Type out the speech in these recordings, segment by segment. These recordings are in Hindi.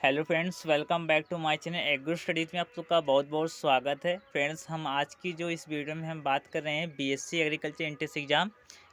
Hello friends, welcome back to my channel agro studies में आप लोग का बहुत बहुत स्वागत है। फ्रेंड्स, हम आज की जो इस वीडियो में हम बात कर रहे हैं बीएससी एग्रीकल्चर एंट्रेंस एग्ज़ाम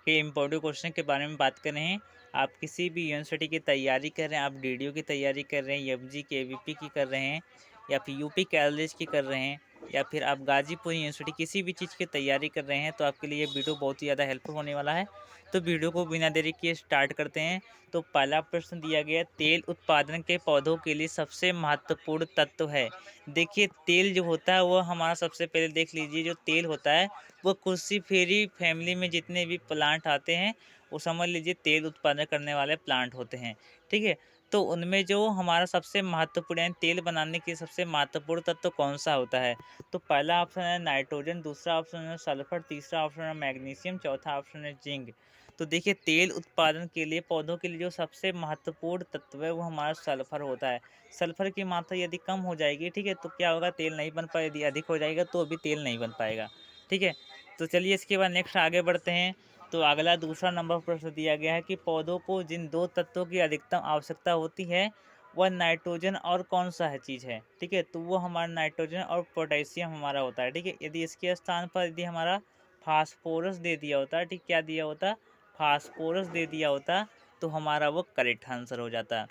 के इम्पोर्टेंट क्वेश्चन के बारे में बात कर रहे हैं। आप किसी भी यूनिवर्सिटी की तैयारी कर रहे हैं, आप डीडीओ की तैयारी कर रहे हैं, एफजी की, एवीपी की कर रहे हैं, या फिर यूपी कॉलेज की कर रहे हैं, या फिर आप गाजीपुर यूनिवर्सिटी किसी भी चीज़ की तैयारी कर रहे हैं, तो आपके लिए ये वीडियो बहुत ही ज़्यादा हेल्पफुल होने वाला है। तो वीडियो को बिना देरी किए स्टार्ट करते हैं। तो पहला प्रश्न दिया गया, तेल उत्पादन के पौधों के लिए सबसे महत्वपूर्ण तत्व है। देखिए, तेल जो होता है वो हमारा, सबसे पहले देख लीजिए, जो तेल होता है वो क्रूसीफेरी फैमिली में जितने भी प्लांट आते हैं वो समझ लीजिए तेल उत्पादन करने वाले प्लांट होते हैं। ठीक है, तो उनमें जो हमारा सबसे महत्वपूर्ण है, तेल बनाने के सबसे महत्वपूर्ण तत्व कौन सा होता है? तो पहला ऑप्शन है नाइट्रोजन, दूसरा ऑप्शन है सल्फर, तीसरा ऑप्शन है मैग्नीशियम, चौथा ऑप्शन है जिंक। तो देखिए, तेल उत्पादन के लिए पौधों के लिए जो सबसे महत्वपूर्ण तत्व है वो हमारा सल्फर होता है। सल्फर की मात्रा यदि कम हो जाएगी, ठीक है, तो क्या होगा, तेल नहीं बन पाए। यदि अधिक हो जाएगा तो अभी तेल नहीं बन पाएगा। ठीक है, तो चलिए इसके बाद नेक्स्ट आगे बढ़ते हैं। तो अगला दूसरा नंबर प्रश्न दिया गया है कि पौधों को जिन दो तत्वों की अधिकतम आवश्यकता होती है वह नाइट्रोजन और कौन सा है चीज़ है। ठीक है, तो वो हमारा नाइट्रोजन और पोटेशियम हमारा होता है। ठीक है, यदि इसके स्थान पर यदि हमारा फास्फोरस दे दिया होता, ठीक, क्या दिया होता, फास्फोरस दे दिया होता, तो हमारा वो करेक्ट आंसर हो जाता।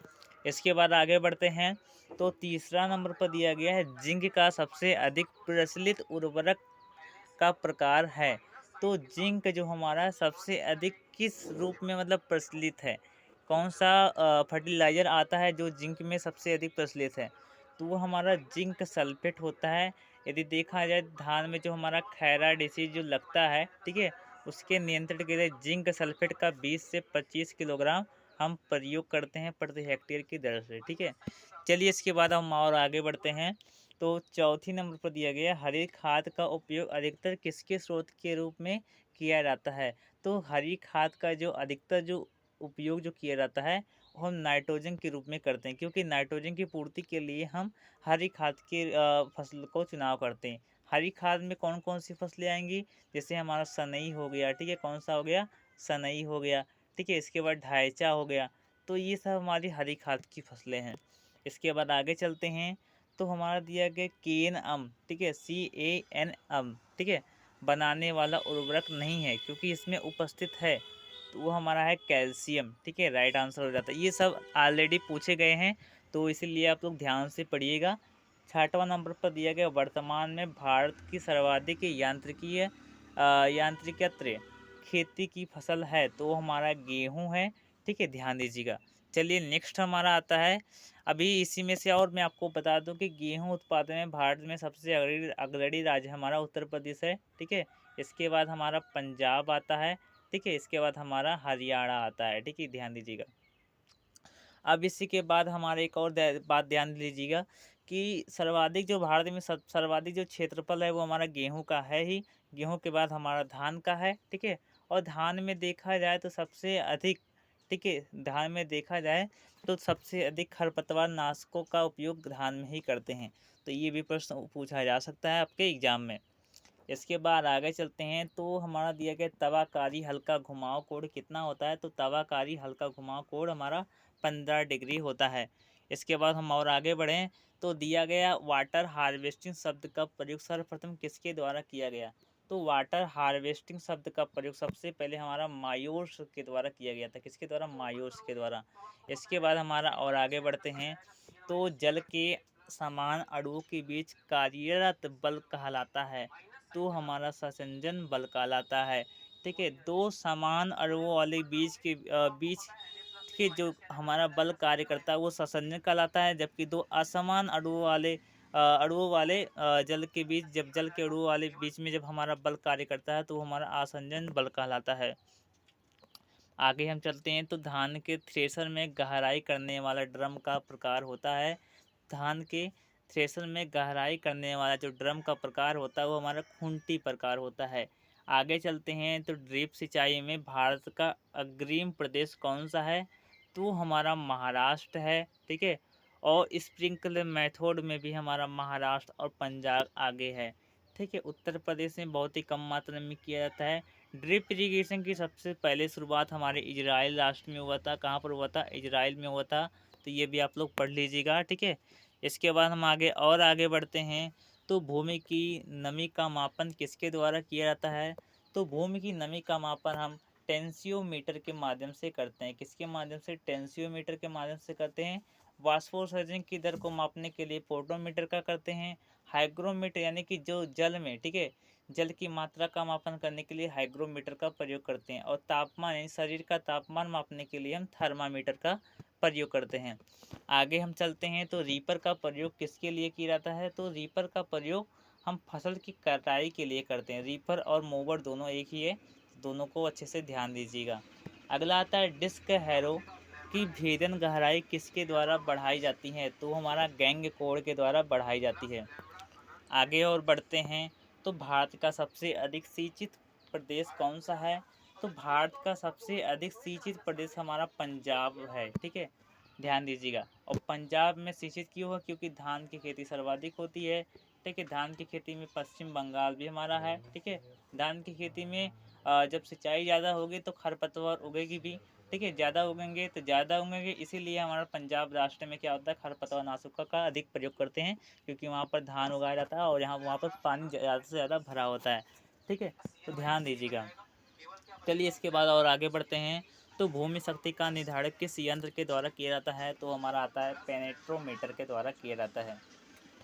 इसके बाद आगे बढ़ते हैं। तो तीसरा नंबर पर दिया गया है, जिंक का सबसे अधिक प्रचलित उर्वरक का प्रकार है। तो जिंक जो हमारा सबसे अधिक किस रूप में मतलब प्रचलित है, कौन सा फर्टिलाइज़र आता है जो जिंक में सबसे अधिक प्रचलित है? तो वो हमारा जिंक सल्फेट होता है। यदि देखा जाए धान में जो हमारा खैरा डिसीज़ जो लगता है, ठीक है, उसके नियंत्रण के लिए जिंक सल्फेट का 20 से 25 किलोग्राम हम प्रयोग करते हैं प्रति हेक्टेयर की दर से। ठीक है, चलिए इसके बाद हम और आगे बढ़ते हैं। तो चौथी नंबर पर दिया गया, हरी खाद का उपयोग अधिकतर किसके स्रोत के रूप में किया जाता है? तो हरी खाद का जो अधिकतर जो उपयोग जो किया जाता है वो हम नाइट्रोजन के रूप में करते हैं, क्योंकि नाइट्रोजन की पूर्ति के लिए हम हरी खाद के फसल को चुनाव करते हैं। हरी खाद में कौन कौन सी फसलें आएंगी? जैसे हमारा सनई हो गया, ठीक है, कौन सा हो गया, सनई हो गया, ठीक है, इसके बाद ढाइचा हो गया। तो ये सब हमारी हरी खाद की फसलें हैं। इसके बाद आगे चलते हैं। तो हमारा दिया गया केन ठीक है, CAN, ठीक है, बनाने वाला उर्वरक नहीं है, क्योंकि इसमें उपस्थित है, तो वो हमारा है कैल्शियम। ठीक है, राइट आंसर हो जाता है। ये सब ऑलरेडी पूछे गए हैं, तो इसीलिए आप लोग ध्यान से पढ़िएगा। छठवां नंबर पर दिया गया, वर्तमान में भारत की सर्वाधिक यांत्रिकीय खेती की फसल है, तो वो हमारा गेहूं है। ठीक है, ध्यान दीजिएगा। चलिए नेक्स्ट हमारा आता है। अभी इसी में से और मैं आपको बता दूं कि गेहूं उत्पादन में भारत में सबसे अग्रणी अग्रणी राज्य हमारा उत्तर प्रदेश है। ठीक है, इसके बाद हमारा पंजाब आता है। ठीक है, इसके बाद हमारा हरियाणा आता है। ठीक है, ध्यान दीजिएगा। अब इसी के बाद हमारा एक और बात ध्यान दीजिएगा कि सर्वाधिक जो भारत में सर्वाधिक जो क्षेत्रफल है वो हमारा गेहूं का है ही। गेहूं के बाद हमारा धान का है। ठीक है, और धान में देखा जाए तो सबसे अधिक, ठीक है, धान में देखा जाए तो सबसे अधिक खरपतवार नाशकों का उपयोग धान में ही करते हैं। तो ये भी प्रश्न पूछा जा सकता है आपके एग्जाम में। इसके बाद आगे चलते हैं। तो हमारा दिया गया, तवाकारी हल्का घुमाव कोण कितना होता है? तो तवाकारी हल्का घुमाव कोण हमारा 15 डिग्री होता है। इसके बाद हम और आगे बढ़ें। तो दिया गया, वाटर हार्वेस्टिंग शब्द का प्रयोग सर्वप्रथम किसके द्वारा किया गया? तो वाटर हार्वेस्टिंग शब्द का प्रयोग सबसे पहले हमारा मायोर्स के द्वारा किया गया था। किसके द्वारा? मायोर्स के द्वारा। इसके बाद हमारा और आगे बढ़ते हैं। तो जल के समान अणुओं के बीच कार्यरत बल कहलाता है, तो हमारा संसंजन बल कहलाता है। ठीक है, दो समान अणुओं वाले बीच के जो हमारा बल कार्य करता है वो संसंजन कहलाता है, जबकि दो असमान जल के बीच, जब जल के अणुओं वाले बीच में जब हमारा बल कार्य करता है तो वो हमारा आसंजन बल कहलाता है। आगे हम चलते हैं। तो धान के थ्रेसर में गहराई करने वाला ड्रम का प्रकार होता है। धान के थ्रेसर में गहराई करने वाला जो ड्रम का प्रकार होता है वो हमारा खूंटी प्रकार होता है। आगे चलते हैं। तो ड्रिप सिंचाई में भारत का अग्रिम प्रदेश कौन सा है? तो हमारा महाराष्ट्र है। ठीक है, और स्प्रिंकलर मेथड में भी हमारा महाराष्ट्र और पंजाब आगे है। ठीक है, उत्तर प्रदेश में बहुत ही कम मात्रा में किया जाता है। ड्रिप इरिगेशन की सबसे पहले शुरुआत हमारे इजराइल राष्ट्र में हुआ था। कहाँ पर हुआ था? इजराइल में हुआ था। तो ये भी आप लोग पढ़ लीजिएगा, ठीक है। इसके बाद हम आगे बढ़ते हैं। तो भूमि की नमी का मापन किसके द्वारा किया जाता है? तो भूमि की नमी का मापन हम टेंसियोमीटर के माध्यम से करते हैं। किसके माध्यम से? टेंसियोमीटर के माध्यम से करते हैं। वाष्पोत्सर्जन की दर को मापने के लिए पोटोमीटर का करते हैं। हाइग्रोमीटर यानी कि जो जल में, ठीक है, जल की मात्रा का मापन करने के लिए हाइग्रोमीटर का प्रयोग करते हैं। और तापमान यानी शरीर का तापमान मापने के लिए हम थर्मामीटर का प्रयोग करते हैं। आगे हम चलते हैं। तो रीपर का प्रयोग किसके लिए किया जाता है? तो रीपर का प्रयोग हम फसल की कटाई के लिए करते हैं। रीपर और मोवर दोनों एक ही है, दोनों को अच्छे से ध्यान दीजिएगा। अगला आता है डिस्क हैरो की भेदन गहराई किसके द्वारा बढ़ाई जाती है? तो हमारा गैंग कोड के द्वारा बढ़ाई जाती है। आगे और बढ़ते हैं। तो भारत का सबसे अधिक सिंचित प्रदेश कौन सा है? तो भारत का सबसे अधिक सिंचित प्रदेश हमारा पंजाब है, ठीक है, ध्यान दीजिएगा। और पंजाब में सिंचित क्यों है? क्योंकि धान की खेती सर्वाधिक होती है, ठीक है। धान की खेती में पश्चिम बंगाल भी हमारा है, ठीक है। धान की खेती में जब सिंचाई ज़्यादा होगी तो खरपतवार उगेगी भी, ठीक है, ज़्यादा उगेंगे तो ज़्यादा उगेंगे, इसीलिए हमारा पंजाब राष्ट्र में क्या होता है, खरपतवार नाशक का अधिक प्रयोग करते हैं, क्योंकि वहाँ पर धान उगाया जाता है और वहाँ पर पानी ज़्यादा से ज़्यादा भरा होता है, ठीक है। तो ध्यान दीजिएगा। चलिए इसके बाद और आगे बढ़ते हैं। तो भूमि शक्ति का निर्धारण किस यंत्र के द्वारा किया जाता है? तो हमारा आता है पेनेट्रोमीटर के द्वारा किया जाता है।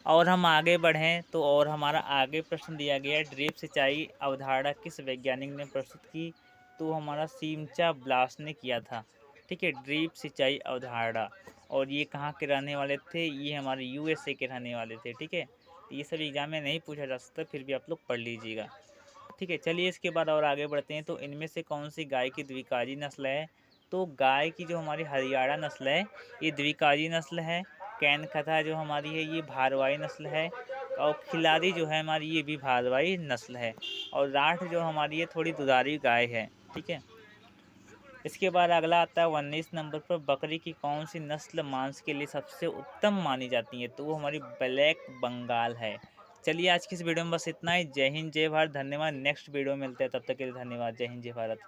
और हम आगे बढ़ें तो और हमारा आगे प्रश्न दिया गया है, ड्रिप सिंचाई अवधारणा किस वैज्ञानिक ने प्रस्तुत की? तो हमारा सीमचा ब्लास ने किया था, ठीक है, ड्रिप सिंचाई अवधारणा। और ये कहाँ के रहने वाले थे? ये हमारे यूएसए के रहने वाले थे, ठीक है। तो ये सब एग्जाम में नहीं पूछा जा सकता, फिर भी आप लोग पढ़ लीजिएगा, ठीक है। चलिए इसके बाद और आगे बढ़ते हैं। तो इनमें से कौन सी गाय की द्विकाजी नस्ल है? तो गाय की जो हमारी हरियाणा नस्ल है ये द्विकाजी नस्ल है। कैनकथा जो हमारी है ये भारवाही नस्ल है। और खिलाड़ी जो है हमारी ये भी भारवाही नस्ल है। और राठ जो हमारी है थोड़ी दुधारी गाय है, ठीक है। इसके बाद अगला आता है 19 नंबर पर, बकरी की कौन सी नस्ल मांस के लिए सबसे उत्तम मानी जाती है? तो वो हमारी ब्लैक बंगाल है। चलिए आज की इस वीडियो में बस इतना ही। जय हिंद जय भारत, धन्यवाद। नेक्स्ट वीडियो में मिलते हैं, तब तक के लिए धन्यवाद। जय हिंद जय भारत।